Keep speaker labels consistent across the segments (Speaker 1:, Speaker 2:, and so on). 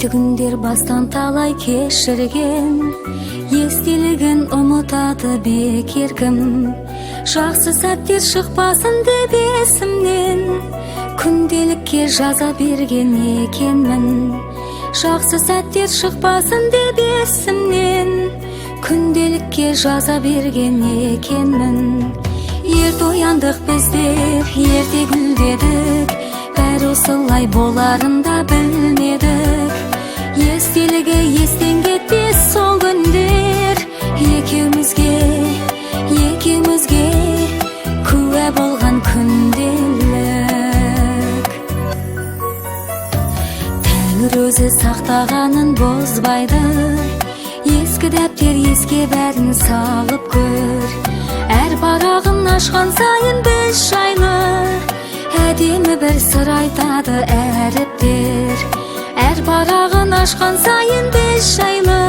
Speaker 1: күндер бастан талай кешірген, естелігін ұмытады бекер кім. Жақсы сәттер шықпасын деп есімнен, күнделікке жаза берген екенмін. Жақсы сәттер шықпасын деп есімнен, күнделікке жаза берген екенмін. Ерте ояндық біздер, ерте гүлдедік, бәрі осылай боларын да білмедік. Естелігі естен кетпес сол күндер, екеумізге куә болған күнделік. Тәңір өзі сақтағанын бозбайды, ескі дәптер еске бәрін салып көр. Әр парағын ашқан сайын біз жайлы, әдемі бір сыр айтады әріптер. Әр парағын ашқан сайын біз жайлы,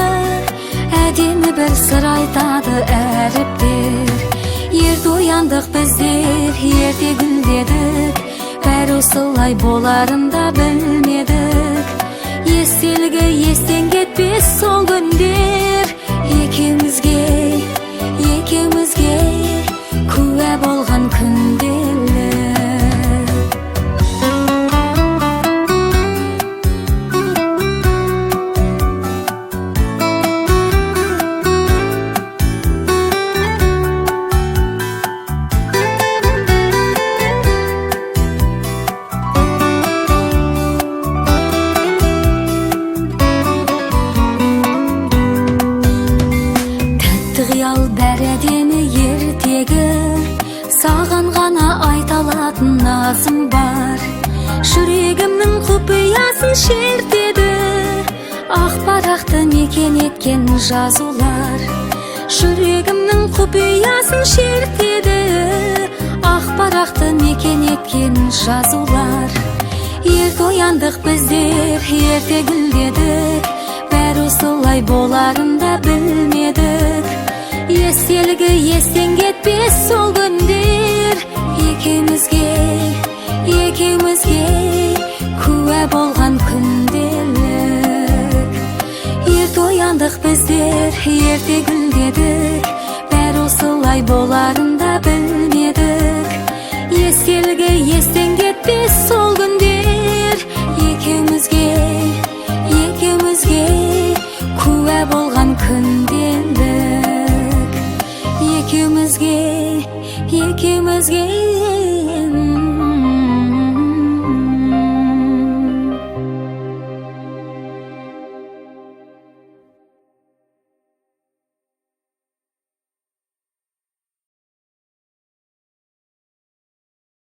Speaker 1: әдемі бір сыр айтады әріптер. Ерте ояндық біздер, ерте гүлдедік, бәрі осылай боларын да білмедік. Естелігі естен кетпес сол күндер, екеумізге куә болған күнделік. Қиял бәрі әдемі ертегі, саған ғана айта алатын назым бар. Жүрегімнің құпиясын шертеді, ақ парақты мекен еткен жазулар. Жүрегімнің құпиясын шертеді, ақ парақты мекен еткен жазулар. Ерте ояндық біздер, ерте гүлдедік, бәрі осылай боларын да білмедік. Естелігі естен кетпес сол күндер, екеумізге куә болған күнделік. Ерте ояндық біздер, ерте гүлдедік, бәрі осылай боларын да білмедік. Естелігі естен кетпес сол күндер, екеумізге куә болған күнделік. Екеумізге